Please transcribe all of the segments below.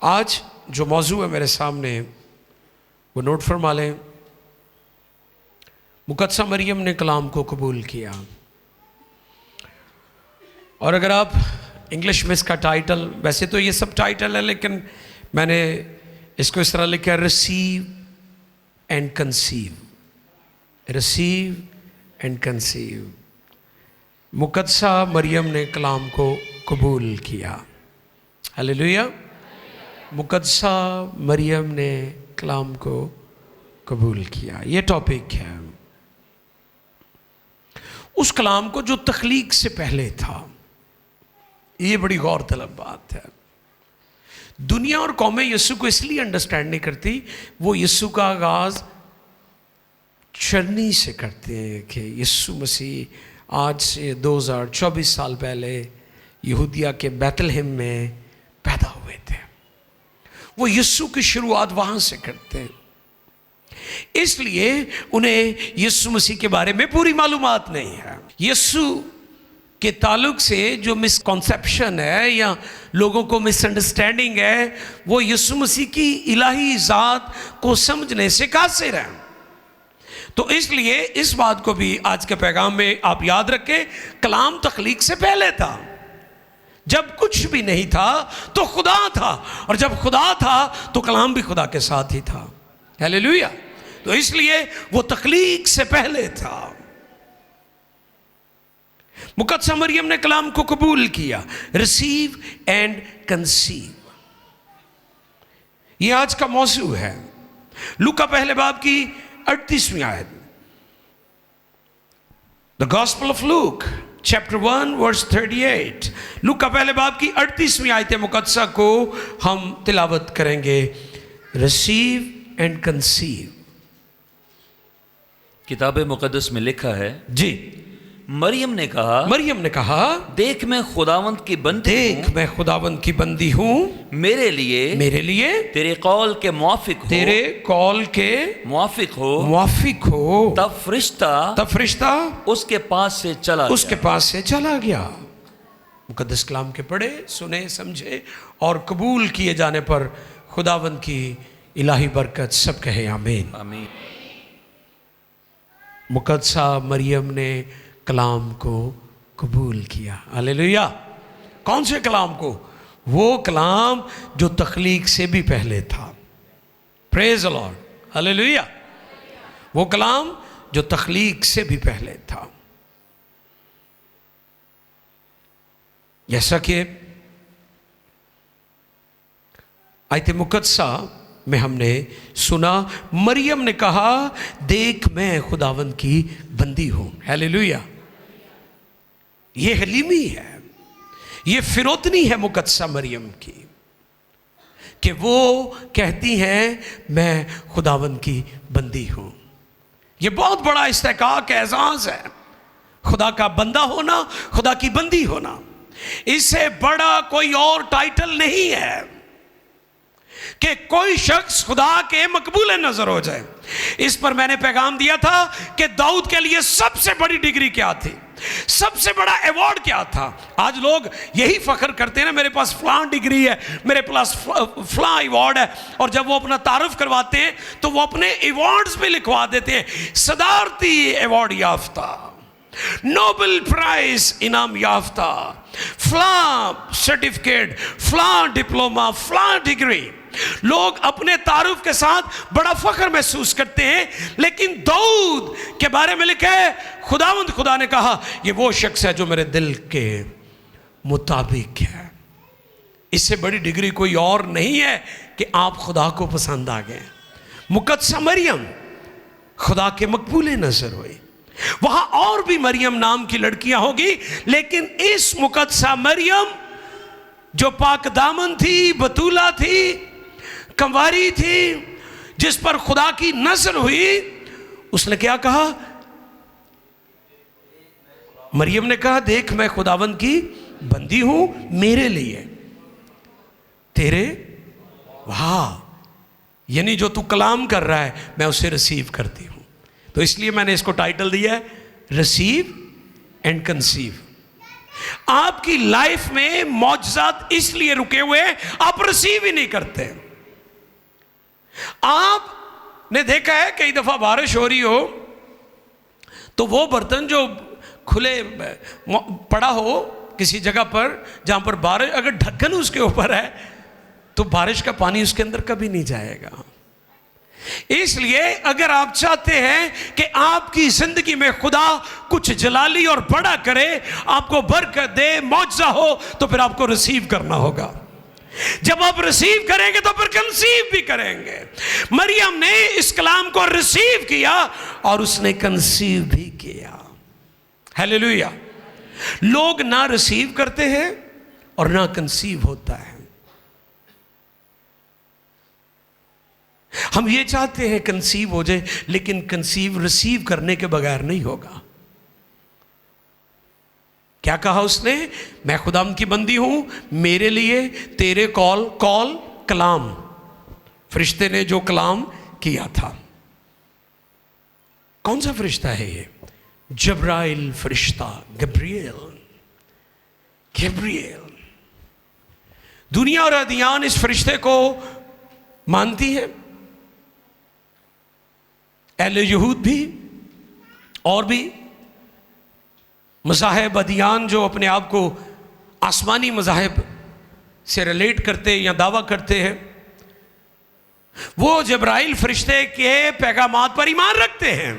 आज जो मौजू है मेरे सामने वो नोट फरमा लें। मुकद्दसा मरियम ने कलाम को कबूल किया। और अगर आप इंग्लिश में इसका टाइटल, वैसे तो ये सब टाइटल है लेकिन मैंने इसको इस तरह लिखा है, receive and conceive. Receive and conceive. मुकद्दसा मरियम ने कलाम को कबूल किया। हालेलुया। मुकद्दसा मरियम ने कलाम को कबूल किया, ये टॉपिक है। उस कलाम को जो तख्लीक से पहले था, ये बड़ी गौर तलब बात है। दुनिया और कौमें यीशु को इसलिए अंडरस्टैंड नहीं करती, वो यीशु का आगाज चरनी से करते हैं कि यीशु मसीह आज से 2024 साल पहले यहूदिया के बैतलहम में पैदा हुए थे। वो यीशु की शुरुआत वहां से करते हैं, इसलिए उन्हें यीशु मसीह के बारे में पूरी मालूमात नहीं है। यीशु के ताल्लुक से जो मिसकॉन्सेप्शन है या लोगों को मिसअंडरस्टैंडिंग है, वो यीशु मसीह की इलाही ज़ात को समझने से कासिर है। तो इसलिए इस बात को भी आज के पैगाम में आप याद रखें, कलाम तख्लीक से पहले था। जब कुछ भी नहीं था तो खुदा था, और जब खुदा था तो कलाम भी खुदा के साथ ही था। हालेलुया। तो इसलिए वो तख्लीक से पहले था। मुकद्दसा मरियम ने कलाम को कबूल किया। रिसीव एंड कंसीव, ये आज का मौजू है। लूका पहले बाब की 38वीं आयत, the gospel of Luke chapter 1 verse 38। लूका पहले बाब की 38वीं आयत मुकद्दसा को हम तिलावत करेंगे। Receive and conceive. किताब मुकद्दस में लिखा है, जी। मरियम ने कहा, देख मैं खुदावंत की बंदी हूँ, मेरे लिए तेरे कौल के मुआफिक हो। तब फरिश्ता उसके पास से चला गया। मुकद्दस कलाम के पढ़े, सुने, समझे और कबूल किए जाने पर खुदावंत की इलाही बरकत। सब कहे आमीन। आमीन। मुकद्दसा मरियम ने कलाम को कबूल किया। हालेलुया। कौन से कलाम को? वो कलाम जो तख्लीक से भी पहले था। Praise the Lord. हालेलुया। वो कलाम जो तख्लीक से भी पहले था। जैसा कि आयत मुकद्दसा में हमने सुना, मरियम ने कहा, देख मैं खुदावंद की बंदी हूं। हालेलुया। ये हलीमी है, ये फिरोतनी है मुकद्दसा मरियम की, कि वो कहती हैं मैं खुदावंद की बंदी हूं। ये बहुत बड़ा इस्तेकाक एजाज है, खुदा का बंदा होना, खुदा की बंदी होना। इससे बड़ा कोई और टाइटल नहीं है कि कोई शख्स खुदा के मकबूल नजर हो जाए। इस पर मैंने पैगाम दिया था कि दाऊद के लिए सबसे बड़ी डिग्री क्या थी, सबसे बड़ा अवार्ड क्या था। आज लोग यही फख्र करते हैं ना, मेरे पास फलां डिग्री है, मेरे पास फलां अवार्ड है, और जब वो अपना तारुफ करवाते हैं तो वो अपने अवार्ड्स में लिखवा देते हैं, सदारती अवार्ड याफ्ता, नोबेल प्राइज इनाम याफ्ता, फलां सर्टिफिकेट, फलां डिप्लोमा, फलां डिग्री। लोग अपने तारुफ के साथ बड़ा फख्र महसूस करते हैं, लेकिन दाऊद के बारे में लिखा है, खुदा ने कहा ये वो शख्स है जो मेरे दिल के मुताबिक है। इससे बड़ी डिग्री कोई और नहीं है कि आप खुदा को पसंद आ गए। मुकद्दसा मरियम खुदा के मकबूल नजर हुई। वहां और भी मरियम नाम की लड़कियां होगी, लेकिन इस मुकद्दसा मरियम जो पाक दामन थी, बतूला थी, कंवारी थी, जिस पर खुदा की नजर हुई, उसने क्या कहा? मरियम ने कहा, देख मैं खुदावंद की बंदी हूं, मेरे लिए तेरे, वाह, यानी जो तू कलाम कर रहा है मैं उसे रिसीव करती हूं। तो इसलिए मैंने इसको टाइटल दिया है, रिसीव एंड कंसीव। आपकी लाइफ में मौजज़ात इसलिए रुके हुए आप रिसीव ही नहीं करते। आपने देखा है कई दफा बारिश हो रही हो तो वो बर्तन जो खुले पड़ा हो किसी जगह पर जहां पर बारिश, अगर ढक्कन उसके ऊपर है तो बारिश का पानी उसके अंदर कभी नहीं जाएगा। इसलिए अगर आप चाहते हैं कि आपकी जिंदगी में खुदा कुछ जलाली और बड़ा करे, आपको बरकत दे, मौजज़ा हो, तो फिर आपको रिसीव करना होगा। जब आप रिसीव करेंगे तो फिर कंसीव भी करेंगे। मरियम ने इस कलाम को रिसीव किया और उसने कंसीव भी किया। हालेलुया। लोग ना रिसीव करते हैं और ना कंसीव होता है। हम ये चाहते हैं कंसीव हो जाए, लेकिन कंसीव रिसीव करने के बगैर नहीं होगा। क्या कहा उसने? मैं खुदाम की बंदी हूं, मेरे लिए तेरे कॉल कलाम, फरिश्ते ने जो कलाम किया था। कौन सा फरिश्ता है ये? जब्राइल फरिश्ता, गैब्रिएल। दुनिया और अदियान इस फरिश्ते को मानती है, अहले यहूद भी और भी मज़ाहिब अदियान जो अपने आप को आसमानी मज़ाहिब से रिलेट करते या दावा करते हैं, वो जब्राइल फरिश्ते के पैगामात पर ईमान रखते हैं।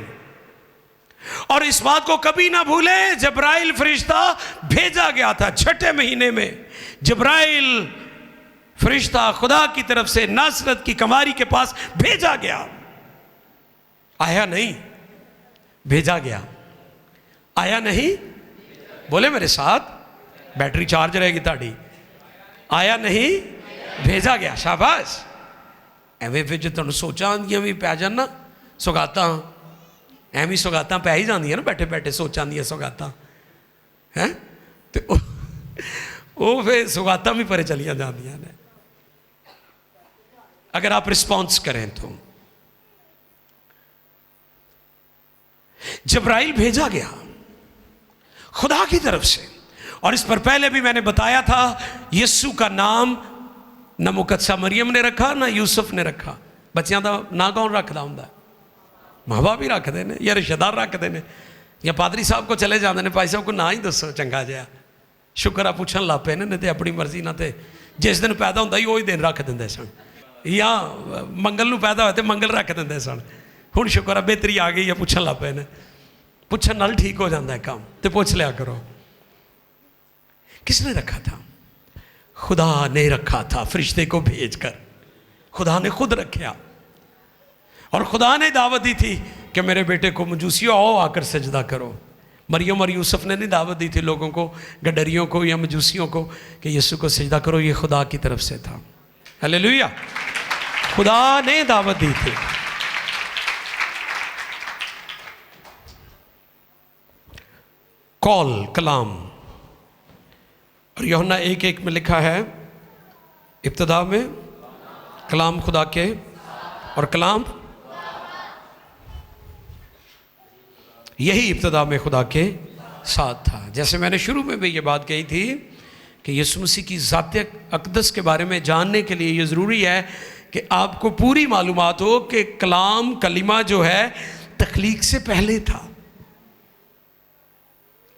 और इस बात को कभी ना भूले, जब्राइल फरिश्ता भेजा गया था 6ठे महीने में। जब्राइल फरिश्ता खुदा की तरफ से नासरत की कमारी के पास भेजा गया, आया नहीं, भेजा गया। आया नहीं, बोले मेरे साथ, बैटरी चार्ज रहेगी ताड़ी। आया नहीं, भेजा गया। शाबाश। एवें फिर जो तुम सोचा आंदियां भी पै जाना सौगातां, एवं सौगातां पै ही जांदियां ना, बैठे बैठे सोचा आंदियां सौगातां हैं, तो वो फिर सौगातां भी परे चलियां जांदियां ने अगर आप रिस्पॉन्स करें तो। जब्राइल भेजा गया खुदा की तरफ से, और इस पर पहले भी मैंने बताया था, यीशु का नाम ना मुकद्दसा मरियम ने रखा ना यूसुफ ने रखा। बच्चों का ना कौन रखता होंगे? माँ बाप ही रखते हैं या रिश्तेदार रखते हैं या पादरी साहब को चले जाते हैं, भाई साहब को ना ही दसो चंगा जहा। शुक्र आ पुछन लग पे नहीं तो अपनी मर्जी ना, तो जिस दिन पैदा होंदा ही वही दिन रख देंगे सन, या मंगल नूं पैदा होए तो मंगल रख देंगे सन। हुण शुक्र आ बेहतरी आ गई है, पुछन लग पे ने, पुछन नाल ठीक हो जाता है काम, तो पूछ लिया करो। किसने रखा था? खुदा ने रखा था, फरिश्ते को भेजकर खुदा ने खुद रखा। और खुदा ने दावत दी थी कि मेरे बेटे को मजूसियों आओ आकर सजदा करो। मरियम और यूसुफ ने नहीं दावत दी थी लोगों को, गडरियों को या मजूसियों को, कि यीशु को सजदा करो। ये खुदा की तरफ से था। हालेलुया। खुदा ने दावत दी थी। कॉल, कलाम। और यूहन्ना 1:1 में लिखा है, इब्तिदा में कलाम खुदा के, और कलाम यही इब्तिदा में खुदा के साथ था। जैसे मैंने शुरू में भी ये बात कही थी कि यीशु मसीह की ज़ात अक़दस के बारे में जानने के लिए ये ज़रूरी है कि आपको पूरी मालूमात हो कि कलाम, कलिमा जो है तख्लीक से पहले था।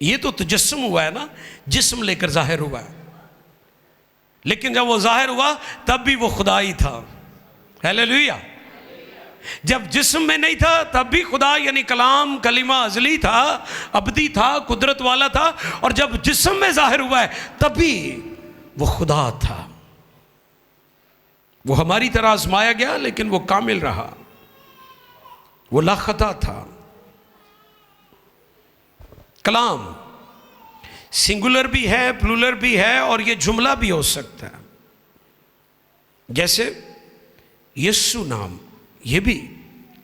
ये तो तजस्सुम हुआ है ना, जिस्म लेकर जाहिर हुआ है, लेकिन जब वो जाहिर हुआ तब भी वो खुदा ही था। हालेलुया। जब जिस्म में नहीं था तब भी खुदा यानी कलाम, कलिमा अज़ली था, अबदी था, कुदरत वाला था। और जब जिस्म में जाहिर हुआ है तब भी वो खुदा था। वो हमारी तरह आजमाया गया लेकिन वो कामिल रहा, वो लाखता था। कलाम सिंगुलर भी है, प्लूरल भी है, और ये जुमला भी हो सकता है। जैसे यीशु नाम, ये भी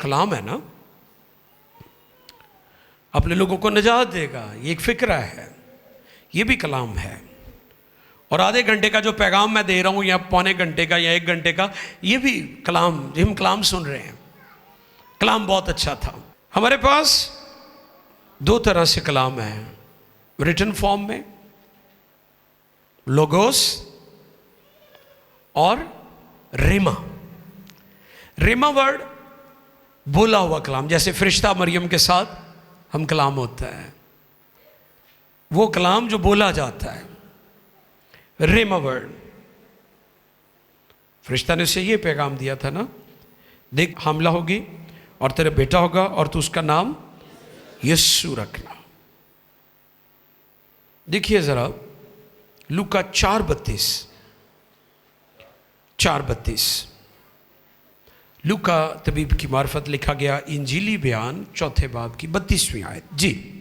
कलाम है ना, अपने लोगों को निजात देगा, ये एक फिक्रा है, ये भी कलाम है। और आधे घंटे का जो पैगाम मैं दे रहा हूँ या पौने घंटे का या 1 घंटे का, ये भी कलाम, हम कलाम सुन रहे हैं। कलाम बहुत अच्छा था। हमारे पास 2 तरह से कलाम है, रिटन फॉर्म में लोगोस और रेमा। रेमा वर्ड बोला हुआ कलाम, जैसे फरिश्ता मरियम के साथ हम कलाम होता है, वो कलाम जो बोला जाता है, रेमा वर्ड। फरिश्ता ने उसे ये पैगाम दिया था ना, देख हमला होगी और तेरा बेटा होगा और तू उसका नाम यीशु रखना। देखिए जरा लूका 4:32 लूका तबीब की मार्फत लिखा गया इंजीली बयान 4 बाब की 32वीं आयत। जी।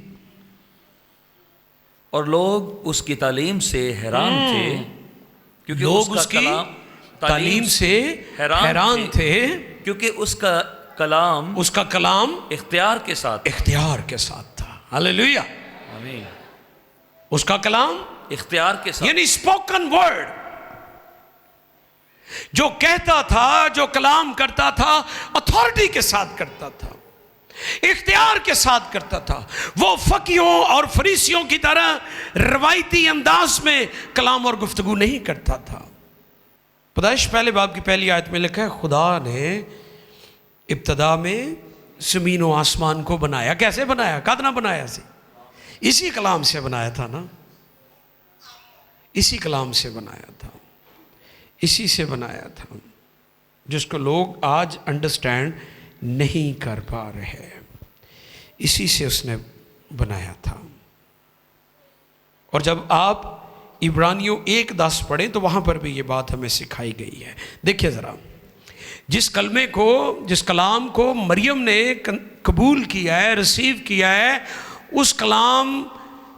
और लोग उसकी तालीम से हैरान थे, क्योंकि लोग उसकी तालीम से हैरान थे, क्योंकि उसका कलाम इख्तियार के साथ था। हालेलुया, आमीन। उसका कलाम इख्तियार के साथ, यानी स्पोकन वर्ड, जो कहता था, जो कलाम करता था, अथॉरिटी के साथ करता था, इख्तियार के साथ करता था। वो फकीहों और फरीसियों की तरह रवायती अंदाज में कलाम और गुफ्तगू नहीं करता था। पैदाइश पहले बाब की पहली आयत में लिखा है, खुदा ने इब्तदा में ज़मीन और आसमान को बनाया। कैसे बनाया? कदना बनाया सी, इसी कलाम से बनाया था ना, इसी कलाम से बनाया था, इसी से बनाया था, जिसको लोग आज अंडरस्टैंड नहीं कर पा रहे। इसी से उसने बनाया था। और जब आप इब्रानियों 1:10 पढ़ें तो वहाँ पर भी ये बात हमें सिखाई गई है। देखिए ज़रा, जिस कलाम को मरियम ने कबूल किया है, रिसीव किया है, उस कलाम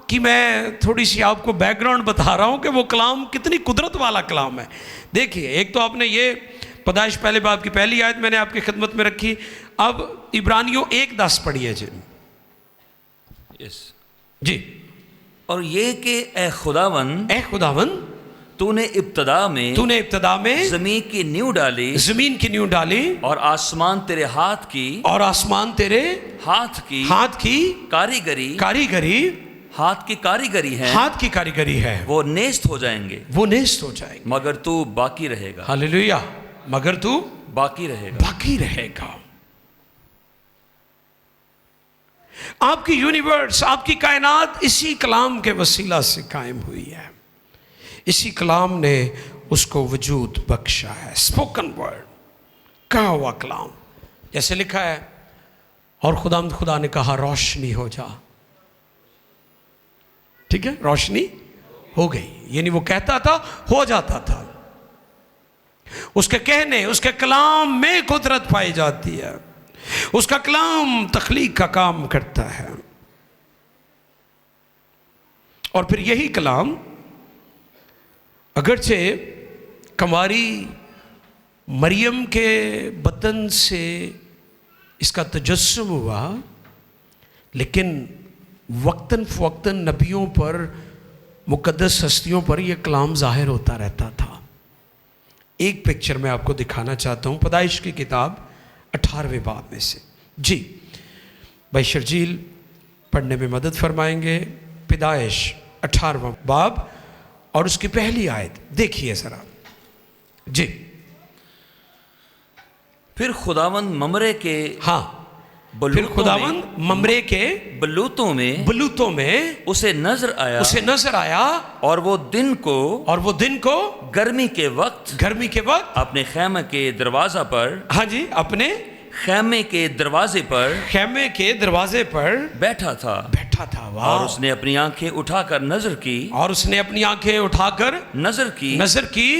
की मैं थोड़ी सी आपको बैकग्राउंड बता रहा हूँ कि वो कलाम कितनी कुदरत वाला कलाम है। देखिए, एक तो आपने ये पैदाइश पहले बाब की पहली आयत मैंने आपकी खिदमत में रखी। अब इब्रानियों 1:10 पढ़िए जी। यस जी। और ये कि ए खुदावन तूने इब्तदा में जमीन की नींव डाली और आसमान तेरे हाथ की कारीगरी हाथ की कारीगरी है। वो नेस्त हो जाएंगे मगर तू बाकी रहेगा। हालेलुया, मगर तू बाकी रहेगा। आपकी यूनिवर्स, आपकी कायनात इसी कलाम के वसीला से कायम हुई है। इसी कलाम ने उसको वजूद बख्शा है। स्पोकन वर्ड, कहा हुआ कलाम, जैसे लिखा है, और खुदा ने कहा रोशनी हो जा। ठीक है, रोशनी हो गई, यानी वो कहता था, हो जाता था। उसके कहने, उसके कलाम में कुदरत पाई जाती है। उसका कलाम तख्लीक का काम करता है। और फिर यही कलाम अगरचे कुंवारी मरियम के बदन से इसका तजस्सुम हुआ, लेकिन वक्तन फ़वक्तन नबियों पर, मुक़द्दस हस्तियों पर यह कलाम ज़ाहिर होता रहता था। एक पिक्चर मैं आपको दिखाना चाहता हूँ पैदाइश की किताब 18वें बाब में से। जी, भाई शर्जील पढ़ने में मदद फरमाएंगे। पैदाइश 18वां बाब और उसकी पहली आयत देखिए ज़रा। जी। फिर खुदावंद ममरे के ममरे के बलूतों में उसे नजर आया और वो दिन को गर्मी के वक्त अपने खेमे के दरवाजा पर, हाँ जी, अपने खेमे के दरवाजे पर बैठा था। और उसने अपनी आंखें उठाकर नजर की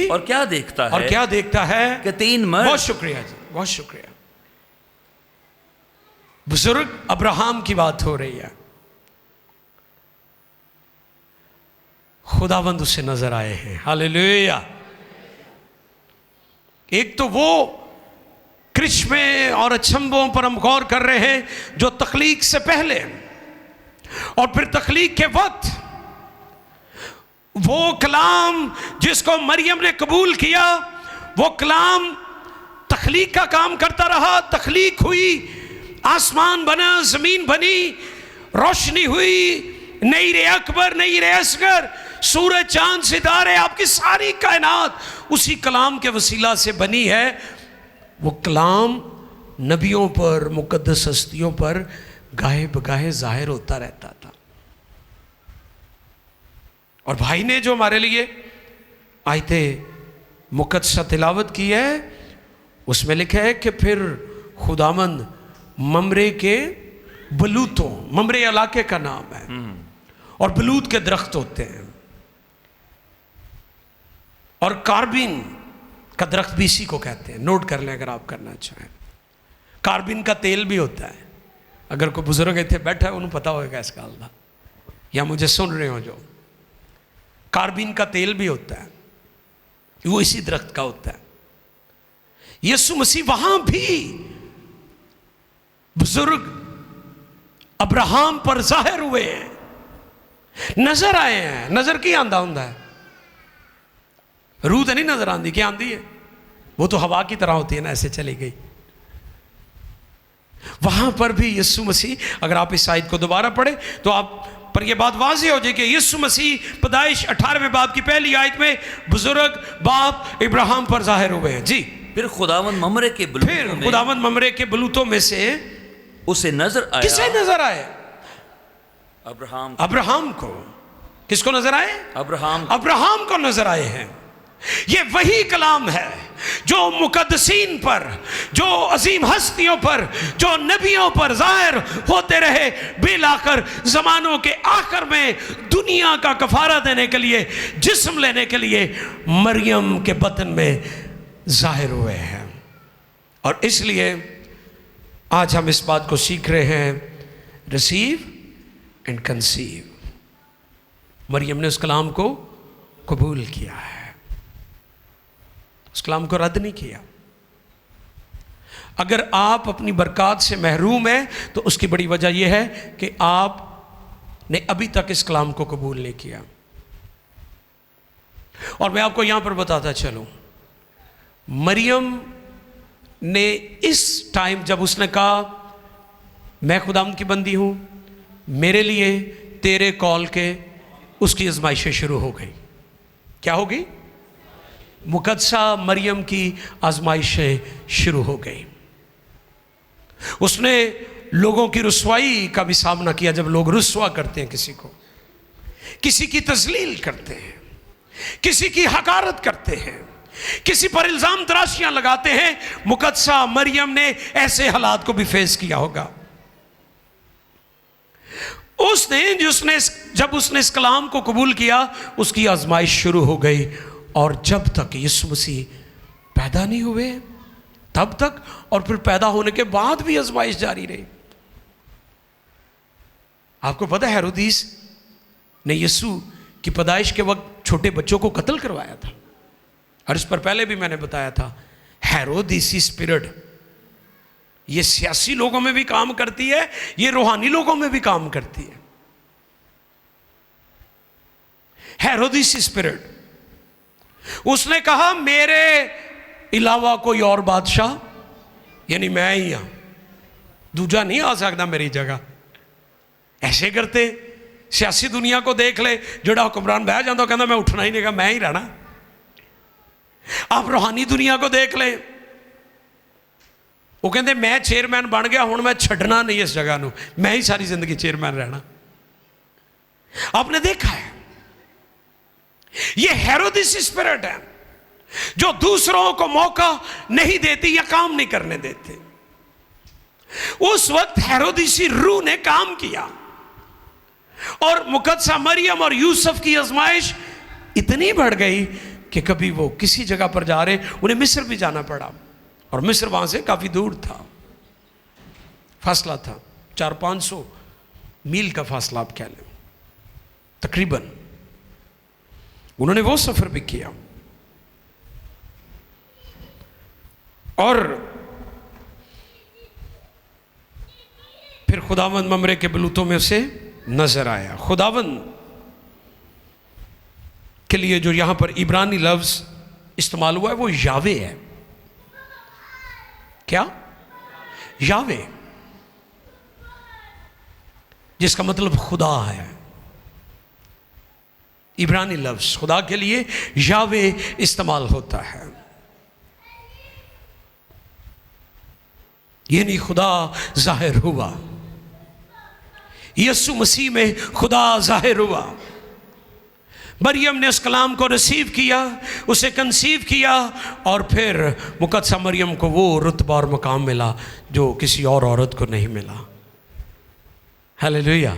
और क्या देखता है कि 3 मर्द। बहुत शुक्रिया जी, बहुत शुक्रिया। बुजुर्ग अब्राहम की बात हो रही है। खुदावंद उसे नजर आए हैं। हालेलुया। एक तो वो कृष्ण और अचंभों पर हम गौर कर रहे हैं जो तख्लीक से पहले और फिर तख्लीक के वक्त, वो कलाम जिसको मरियम ने कबूल किया, वो कलाम तख्लीक का काम करता रहा। तख्लीक हुई, आसमान बना, जमीन बनी, रोशनी हुई, नईर अकबर, नईर असगर, सूरज चांद सितारे, आपकी सारी कायनात उसी कलाम के वसीला से बनी है। वो कलाम नबियों पर, मुकद्दस हस्तियों पर गाहे बगाहे जाहिर होता रहता था। और भाई ने जो हमारे लिए आयते मुकद्दसा तिलावत की है, उसमें लिखा है कि फिर खुदामंद ममरे के बलूतों, ममरे इलाके का नाम है, और बलूत के दरख्त होते हैं, और कार्बिन का दरख्त भी इसी को कहते हैं। नोट कर लें अगर आप करना चाहें। कार्बिन का तेल भी होता है। अगर कोई बुजुर्ग इतने बैठा है उन्हें पता होगा इस गल का, या मुझे सुन रहे हो जो, कार्बिन का तेल भी होता है, वो इसी दरख्त का होता है। यीशु मसीह वहां भी बुजुर्ग अब्राहम पर जाहिर हुए हैं, नजर आए हैं। नजर की आंदा हुंदा है, रूह तो नहीं नजर आती, क्या आंदी है? वो तो हवा की तरह होती है ना, ऐसे चली गई। वहां पर भी यीशु मसीह, अगर आप इस आयत को दोबारा पढ़े तो आप पर यह बात वाज़ेह हो जाए कि यीशु मसीह पैदाइश 18वें बाब की पहली आयत में बुजुर्ग बाप इब्राहिम पर जाहिर हुए हैं। जी, फिर खुदावंद ममरे के बलूतों में से उसे नजर आया। किसे नजर आए? अब्राहम को। किसको नजर आए? अब्राहम को नजर आए हैं। ये वही कलाम है जो मुकद्दसीन पर, जो अजीम हस्तियों पर, जो नबियों पर जाहिर होते रहे, बिल आखिर जमानों के आखिर में दुनिया का कफारा देने के लिए, जिस्म लेने के लिए मरियम के बतन में जाहिर हुए हैं। और इसलिए आज हम इस बात को सीख रहे हैं, रिसीव एंड कंसीव। मरियम ने उस कलाम को कबूल किया है, उस कलाम को रद्द नहीं किया। अगर आप अपनी बरकत से महरूम हैं तो उसकी बड़ी वजह यह है कि आपने अभी तक इस कलाम को कबूल नहीं किया। और मैं आपको यहां पर बताता चलूं, मरियम ने इस टाइम जब उसने कहा मैं खुदाम की बंदी हूं, मेरे लिए तेरे कॉल के, उसकी आजमाइशें शुरू हो गई। क्या हो गई? मुकद्दसा मरियम की आजमाइशें शुरू हो गई। उसने लोगों की रुसवाई का भी सामना किया। जब लोग रुसवा करते हैं किसी को, किसी की तजलील करते हैं, किसी की हकारत करते हैं, किसी पर इल्जाम तराशियां लगाते हैं, मुकद्दसा मरियम ने ऐसे हालात को भी फेस किया होगा। जब उसने इस कलाम को कबूल किया, उसकी आजमाइश शुरू हो गई। और जब तक यीशु मसीह पैदा नहीं हुए तब तक, और फिर पैदा होने के बाद भी आजमाइश जारी रही। आपको पता है हेरोदिस ने यीशु की पैदाइश के वक्त छोटे बच्चों को कत्ल करवाया था। और इस पर पहले भी मैंने बताया था, हेरोदिसी स्पिरिट ये सियासी लोगों में भी काम करती है, ये रूहानी लोगों में भी काम करती है। हेरोदिसी स्पिरिट, उसने कहा मेरे अलावा कोई और बादशाह, यानी मैं ही हां, दूजा नहीं आ सकता मेरी जगह। ऐसे करते सियासी दुनिया को देख ले, जोड़ा हुक्मरान बह जाता कहता मैं उठना ही नहीं, कहा मैं ही रहना। आप रूहानी दुनिया को देख ले, वो कहते मैं चेयरमैन बन गया, हुण मैं छड्डना नहीं इस जगह को, मैं ही सारी जिंदगी चेयरमैन रहना। आपने देखा है, ये हेरोदिसी स्पिरिट है जो दूसरों को मौका नहीं देती या काम नहीं करने देते। उस वक्त हेरोदिसी रूह ने काम किया और मुकद्दसा मरियम और यूसुफ की आजमाइश इतनी बढ़ गई कि कभी वो किसी जगह पर जा रहे, उन्हें मिस्र भी जाना पड़ा। और मिस्र वहां से काफी दूर था, फासला था 400-500 मील का फासला आप कह लें तकरीबन। उन्होंने वो सफर भी किया और फिर खुदावंद ममरे के बलूतों में उसे नजर आया। खुदावंद के लिए जो यहां पर इब्रानी लफ्ज इस्तेमाल हुआ है वो यावे है। क्या? यावे, जिसका मतलब खुदा है। इब्रानी लफ्ज़ खुदा के लिए यावे इस्तेमाल होता है। यानी खुदा जाहिर हुआ, यीशु मसीह में खुदा जाहिर हुआ। मरियम ने उस कलाम को रिसीव किया, उसे कंसीव किया, और फिर मुकद्दसा मरियम को वो रुतबा और मकाम मिला जो किसी और औरत को नहीं मिला। हालेलुया।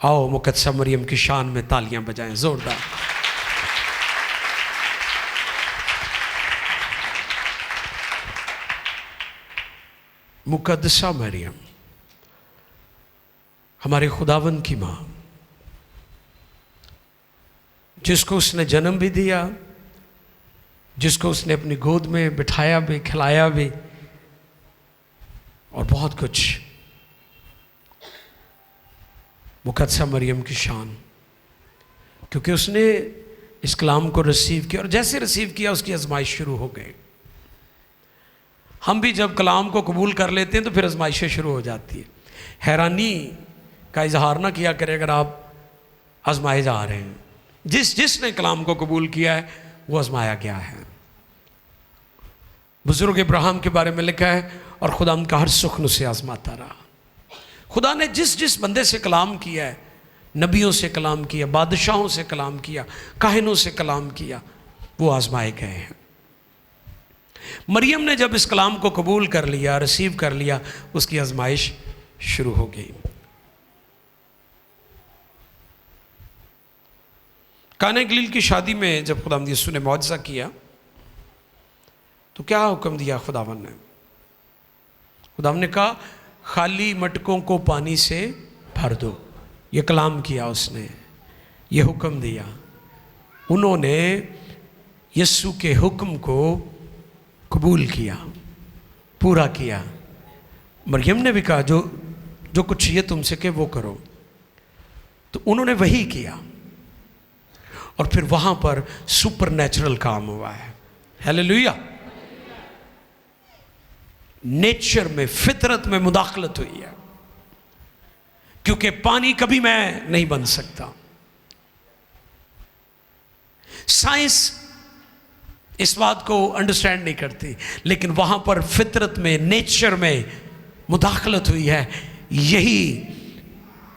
आओ मुकद्दसा मरियम की शान में तालियां बजाएं जोरदार। मुकद्दसा मरियम हमारे खुदावन की माँ, जिसको उसने जन्म भी दिया, जिसको उसने अपनी गोद में बिठाया भी, खिलाया भी, और बहुत कुछ। मुकद्दसा मरियम की शान, क्योंकि उसने इस कलाम को रिसीव किया, और जैसे रिसीव किया उसकी आजमाइश शुरू हो गई। हम भी जब कलाम को कबूल कर लेते हैं तो फिर आजमाइशें शुरू हो जाती है। हैरानी का इजहार ना किया करें अगर आप आजमाए जा रहे हैं। जिसने कलाम को कबूल किया है वो आजमाया गया है। बुजुर्ग इब्राहिम के बारे में लिखा है, और खुदा उनका हर सुख्न से आजमाता रहा। खुदा ने जिस बंदे से कलाम किया है, नबियों से कलाम किया, बादशाहों से कलाम किया, काहिनों से कलाम किया, वो आजमाए गए हैं। मरियम ने जब इस कलाम को कबूल कर लिया, रिसीव कर लिया, उसकी आजमाइश शुरू हो गई। काना गलील की शादी में जब खुदावंद यीशु ने मौजज़ा किया तो क्या हुक्म दिया खुदावन ने? खुदावन ने कहा खाली मटकों को पानी से भर दो। ये कलाम किया उसने, ये हुक्म दिया। उन्होंने यीशु के हुक्म को कबूल किया, पूरा किया। मरियम ने भी कहा जो कुछ ये तुमसे के वो करो, तो उन्होंने वही किया, और फिर वहां पर सुपरनैचुरल काम हुआ है। हालेलुया। नेचर में, फितरत में मुदाखलत हुई है, क्योंकि पानी कभी मैं नहीं बन सकता। साइंस इस बात को अंडरस्टैंड नहीं करती, लेकिन वहां पर फितरत में, नेचर में मुदाखलत हुई है। यही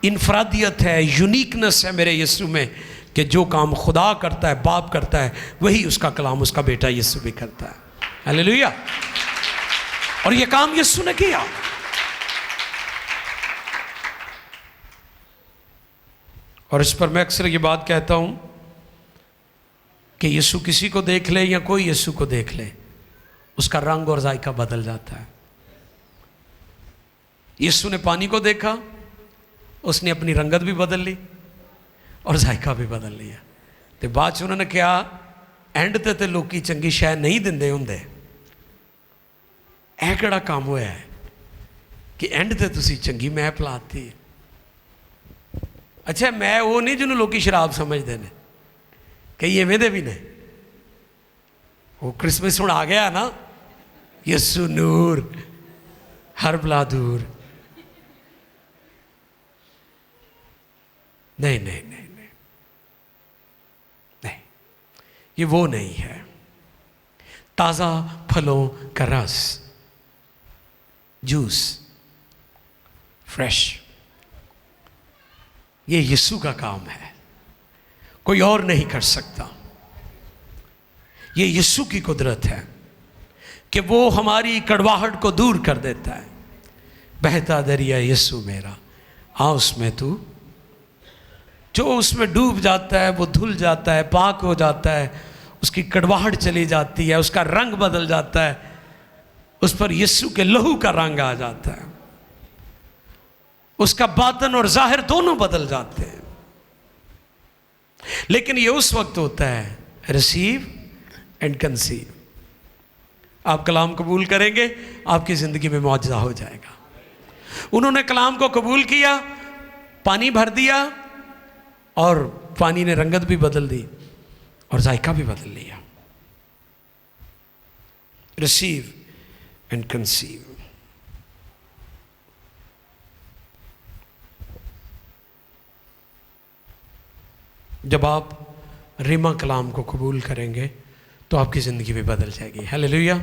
इनफरादियत है, यूनिकनेस है मेरे यीशु में, कि जो काम खुदा करता है, बाप करता है, वही उसका कलाम, उसका बेटा यीशु भी करता है। हालेलुया। और ये काम यीशु ने किया। और इस पर मैं अक्सर ये बात कहता हूं कि यीशु किसी को देख ले या कोई यीशु को देख ले, उसका रंग और जायका बदल जाता है। यीशु ने पानी को देखा, उसने अपनी रंगत भी बदल ली और जायका भी बदल लिया। तो बाद च उन्होंने कहा एंड ते लोग चंगी शै नहीं दिंदे हुंदे। ਇਹ ਕਿਹੜਾ काम होया है कि एंड ते तुसी चंगी मैं पिलाती। अच्छा, मैं वो नहीं जिन्होंने लोग शराब समझते हैं, कई इवें दे भी ने। वो क्रिसमस हुण आ गया ना, यीशु नूर हर बला दूर। नहीं नहीं नहीं नहीं नहीं, ये वो नहीं है। ताज़ा फलों का रस, जूस, फ्रेश, ये यीशु का काम है, कोई और नहीं कर सकता। ये यीशु की कुदरत है कि वो हमारी कड़वाहट को दूर कर देता है। बहता दरिया यीशु मेरा, आ उसमें तू। जो उसमें डूब जाता है वो धुल जाता है, पाक हो जाता है, उसकी कड़वाहट चली जाती है, उसका रंग बदल जाता है, उस पर यीशु के लहू का रंग आ जाता है, उसका बातन और जाहिर दोनों बदल जाते हैं। लेकिन ये उस वक्त होता है रिसीव एंड कंसीव। आप कलाम कबूल करेंगे, आपकी जिंदगी में मौजज़ा हो जाएगा। उन्होंने कलाम को कबूल किया, पानी भर दिया, और पानी ने रंगत भी बदल दी और जायका भी बदल लिया। Receive and conceive. जब आप रिमा कलाम को कबूल करेंगे तो आपकी ज़िंदगी भी बदल जाएगी। हालेलुया।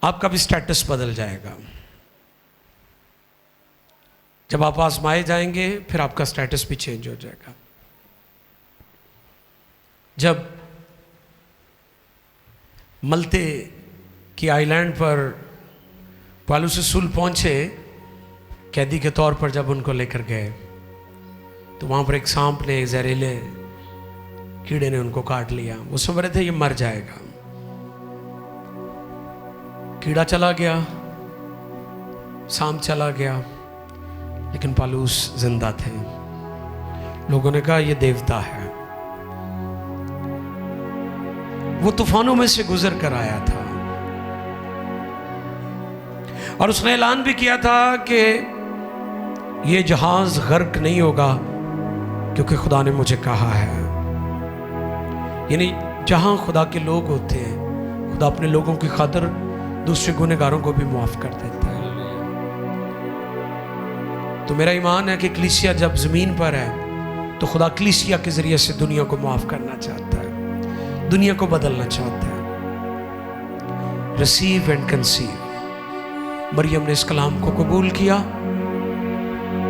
आपका भी स्टेटस बदल जाएगा। जब आप आजमाए जाएंगे फिर आपका स्टेटस भी चेंज हो जाएगा। जब मल्ते की आइलैंड पर पौलुस रसूल पहुंचे कैदी के तौर पर, जब उनको लेकर गए तो वहां पर एक सांप ने, एक जहरीले कीड़े ने उनको काट लिया। वो समझ रहे थे ये मर जाएगा। कीड़ा चला गया, सांप चला गया, लेकिन पौलुस जिंदा थे। लोगों ने कहा ये देवता है। वो तूफानों में से गुजर कर आया था और उसने ऐलान भी किया था कि ये जहाज गर्क नहीं होगा क्योंकि खुदा ने मुझे कहा है। यानी जहां खुदा के लोग होते हैं, खुदा अपने लोगों की खातिर दूसरे गुनहगारों को भी माफ कर देता है। तो मेरा ईमान है कि कलीसिया जब जमीन पर है तो खुदा कलीसिया के जरिए से दुनिया को माफ करना चाहता है, दुनिया को बदलना चाहता है। Receive and conceive. मरियम ने इस कलाम को कबूल किया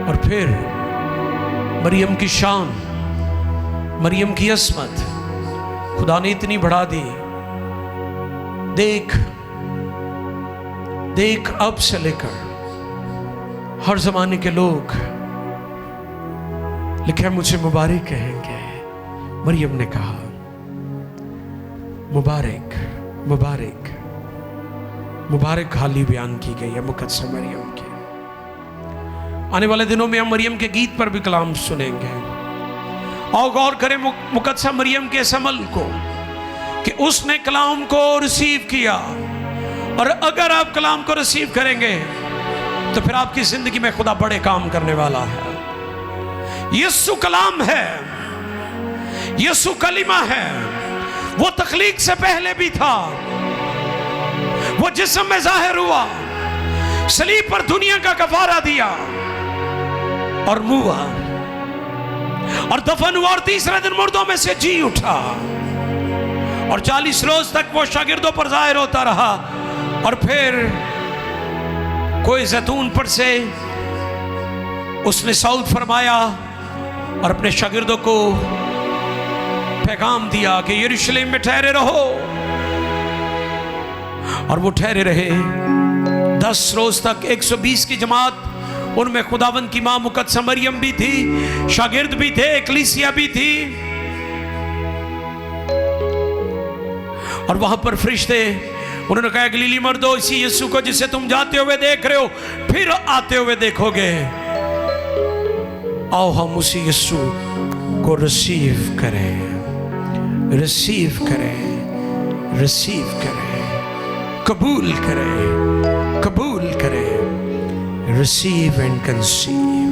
और फिर मरियम की शान, मरियम की असमत खुदा ने इतनी बढ़ा दी। देख देख अब से लेकर हर जमाने के लोग लिखे मुझे मुबारक कहेंगे। मरियम ने कहा मुबारक मुबारक मुबारक हाली बयान की गई है मुकद्दस मरियम की। आने वाले दिनों में हम मरियम के गीत पर भी कलाम सुनेंगे। और गौर करें मुकद्दस मरियम के इस अमल को कि उसने कलाम को रिसीव किया, और अगर आप कलाम को रिसीव करेंगे तो फिर आपकी जिंदगी में खुदा बड़े काम करने वाला है। यीशु कलाम है, यीशु कलिमा है। वो तख्लीक से पहले भी था, वो जिस्म में जाहिर हुआ, सलीब पर दुनिया का कफारा दिया और मुआ और दफन हुआ और तीसरे दिन मुर्दों में से जी उठा और 40 रोज तक वो शागिर्दों पर जाहिर होता रहा। और फिर कोई जैतून पर से उसने सऊद फरमाया और अपने शागिर्दों को पैगाम दिया कि यरूशलेम में ठहरे रहो। और वो ठहरे रहे 10 रोज तक। 120 की जमात, उनमें खुदावंद की मां मुकद्दस मरियम भी थी, शागिर्द भी थे, कलीसिया भी थी। और वहां पर फरिश्ते उन्होंने कहा गलीली मर्दो, इसी यीशु को जिसे तुम जाते हुए देख रहे हो फिर आते हुए देखोगे। आओ हम उसी यीशु को रिसीव करें, रिसीव करें, रिसीव करें, कबूल करें, कबूल करें। Receive and conceive.